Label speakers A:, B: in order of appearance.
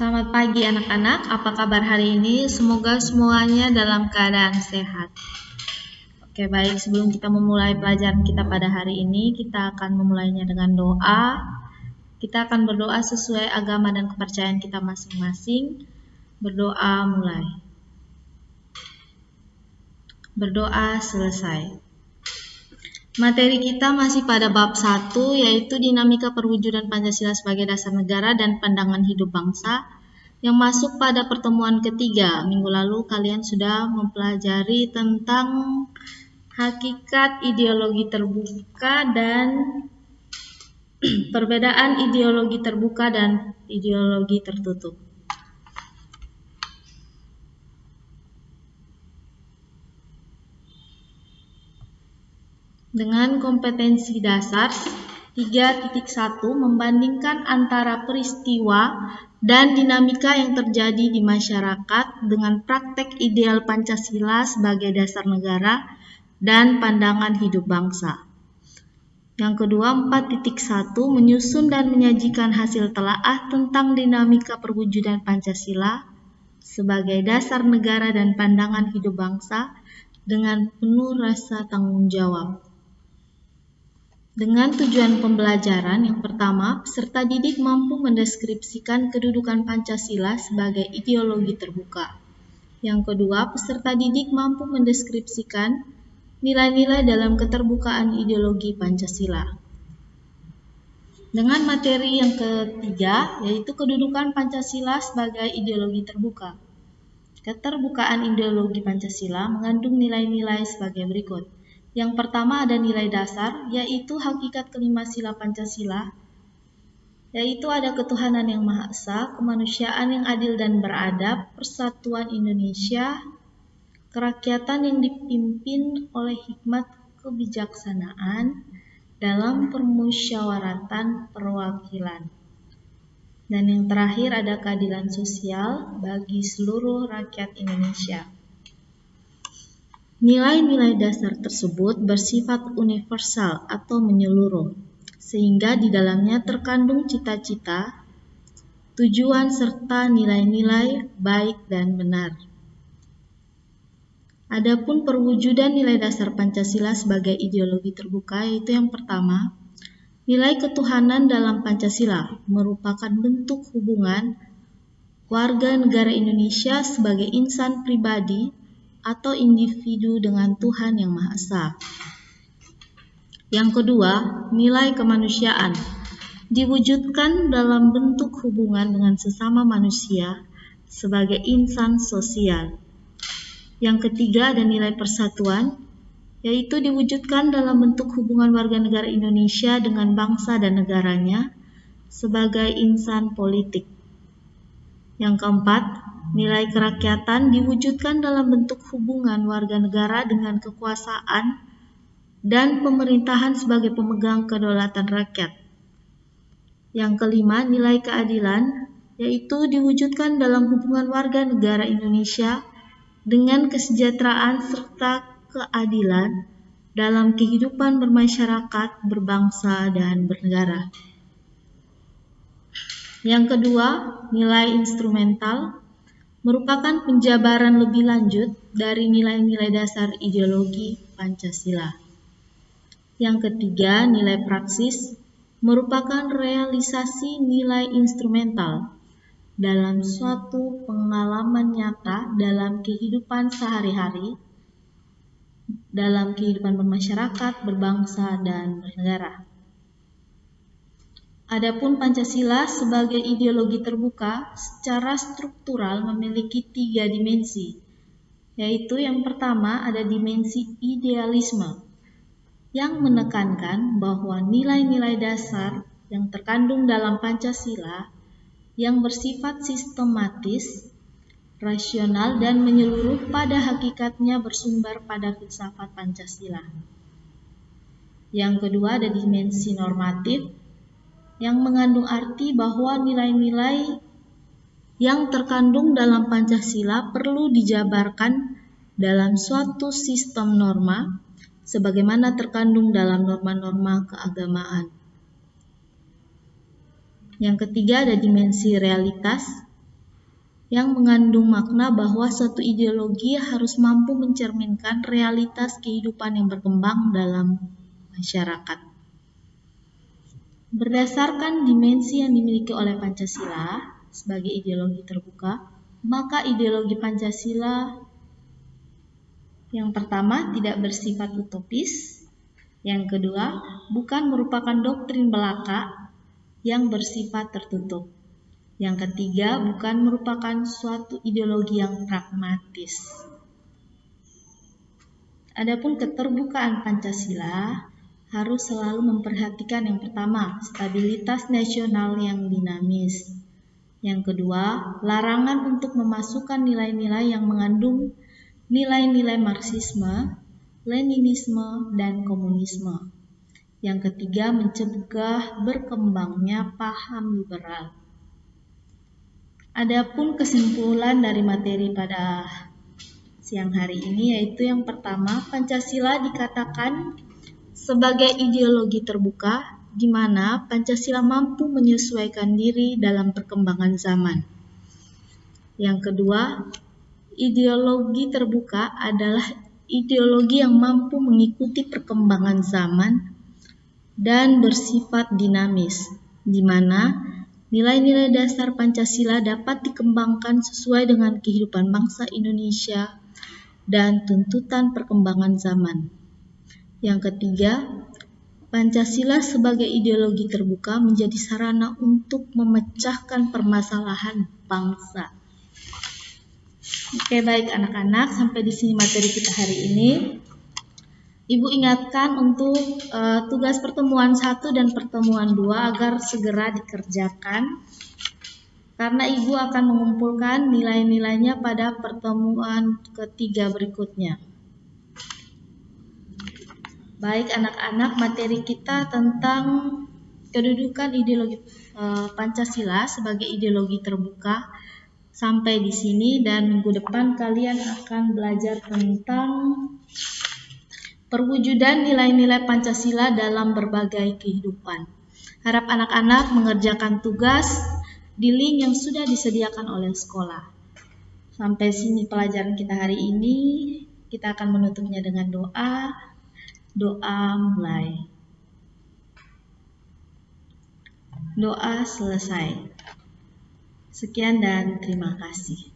A: Selamat pagi anak-anak, apa kabar hari ini? Semoga semuanya dalam keadaan sehat. Oke, baik, sebelum kita memulai pelajaran kita pada hari ini, kita akan memulainya dengan doa. Kita akan berdoa sesuai agama dan kepercayaan kita masing-masing. Berdoa mulai. Berdoa selesai. Materi kita masih pada bab 1, yaitu dinamika perwujudan Pancasila sebagai dasar negara dan pandangan hidup bangsa, yang masuk pada pertemuan ketiga. Minggu lalu kalian sudah mempelajari tentang hakikat ideologi terbuka dan perbedaan ideologi terbuka dan ideologi tertutup. Dengan kompetensi dasar 3.1 membandingkan antara peristiwa dan dinamika yang terjadi di masyarakat dengan praktek ideal Pancasila sebagai dasar negara dan pandangan hidup bangsa. Yang kedua, 4.1 menyusun dan menyajikan hasil telaah tentang dinamika perwujudan Pancasila sebagai dasar negara dan pandangan hidup bangsa dengan penuh rasa tanggung jawab. Dengan tujuan pembelajaran, yang pertama, peserta didik mampu mendeskripsikan kedudukan Pancasila sebagai ideologi terbuka. Yang kedua, peserta didik mampu mendeskripsikan nilai-nilai dalam keterbukaan ideologi Pancasila. Dengan materi yang ketiga, yaitu kedudukan Pancasila sebagai ideologi terbuka. Keterbukaan ideologi Pancasila mengandung nilai-nilai sebagai berikut. Yang pertama ada nilai dasar, yaitu hakikat kelima sila Pancasila, yaitu ada ketuhanan yang Maha Esa, kemanusiaan yang adil dan beradab, persatuan Indonesia, kerakyatan yang dipimpin oleh hikmat kebijaksanaan dalam permusyawaratan perwakilan. Dan yang terakhir ada keadilan sosial bagi seluruh rakyat Indonesia. Nilai-nilai dasar tersebut bersifat universal atau menyeluruh, sehingga di dalamnya terkandung cita-cita, tujuan serta nilai-nilai baik dan benar. Adapun perwujudan nilai dasar Pancasila sebagai ideologi terbuka, yaitu yang pertama, nilai ketuhanan dalam Pancasila merupakan bentuk hubungan warga negara Indonesia sebagai insan pribadi atau individu dengan Tuhan Yang Maha Esa. Yang kedua, nilai kemanusiaan diwujudkan dalam bentuk hubungan dengan sesama manusia sebagai insan sosial. Yang ketiga, ada nilai persatuan, yaitu diwujudkan dalam bentuk hubungan warga negara Indonesia dengan bangsa dan negaranya sebagai insan politik. Yang keempat, nilai kerakyatan diwujudkan dalam bentuk hubungan warga negara dengan kekuasaan dan pemerintahan sebagai pemegang kedaulatan rakyat. Yang kelima, nilai keadilan, yaitu diwujudkan dalam hubungan warga negara Indonesia dengan kesejahteraan serta keadilan dalam kehidupan bermasyarakat, berbangsa, dan bernegara. Yang kedua, nilai instrumental merupakan penjabaran lebih lanjut dari nilai-nilai dasar ideologi Pancasila. Yang ketiga, nilai praksis merupakan realisasi nilai instrumental dalam suatu pengalaman nyata dalam kehidupan sehari-hari, dalam kehidupan bermasyarakat, berbangsa, dan bernegara. Adapun Pancasila sebagai ideologi terbuka secara struktural memiliki 3 dimensi, yaitu yang pertama ada dimensi idealisme, yang menekankan bahwa nilai-nilai dasar yang terkandung dalam Pancasila yang bersifat sistematis, rasional, dan menyeluruh pada hakikatnya bersumber pada filsafat Pancasila. Yang kedua ada dimensi normatif, yang mengandung arti bahwa nilai-nilai yang terkandung dalam Pancasila perlu dijabarkan dalam suatu sistem norma sebagaimana terkandung dalam norma-norma keagamaan. Yang ketiga ada dimensi realitas, yang mengandung makna bahwa suatu ideologi harus mampu mencerminkan realitas kehidupan yang berkembang dalam masyarakat. Berdasarkan dimensi yang dimiliki oleh Pancasila sebagai ideologi terbuka, maka ideologi Pancasila yang pertama tidak bersifat utopis, yang kedua bukan merupakan doktrin belaka yang bersifat tertutup, yang ketiga bukan merupakan suatu ideologi yang pragmatis. Adapun keterbukaan Pancasila harus selalu memperhatikan yang pertama, stabilitas nasional yang dinamis. Yang kedua, larangan untuk memasukkan nilai-nilai yang mengandung nilai-nilai Marxisme, Leninisme, dan komunisme. Yang ketiga, mencegah berkembangnya paham liberal. Adapun kesimpulan dari materi pada siang hari ini yaitu yang pertama, Pancasila dikatakan sebagai ideologi terbuka di mana Pancasila mampu menyesuaikan diri dalam perkembangan zaman. Yang kedua, ideologi terbuka adalah ideologi yang mampu mengikuti perkembangan zaman dan bersifat dinamis, di mana nilai-nilai dasar Pancasila dapat dikembangkan sesuai dengan kehidupan bangsa Indonesia dan tuntutan perkembangan zaman. Yang ketiga, Pancasila sebagai ideologi terbuka menjadi sarana untuk memecahkan permasalahan bangsa. Oke, baik anak-anak, sampai di sini materi kita hari ini. Ibu ingatkan untuk tugas pertemuan 1 dan pertemuan 2 agar segera dikerjakan karena Ibu akan mengumpulkan nilai-nilainya pada pertemuan ketiga berikutnya. Baik anak-anak, materi kita tentang kedudukan ideologi Pancasila sebagai ideologi terbuka sampai di sini, dan minggu depan kalian akan belajar tentang perwujudan nilai-nilai Pancasila dalam berbagai kehidupan. Harap anak-anak mengerjakan tugas di link yang sudah disediakan oleh sekolah. Sampai sini pelajaran kita hari ini. Kita akan menutupnya dengan doa. Doa mulai. Doa selesai. Sekian dan terima kasih.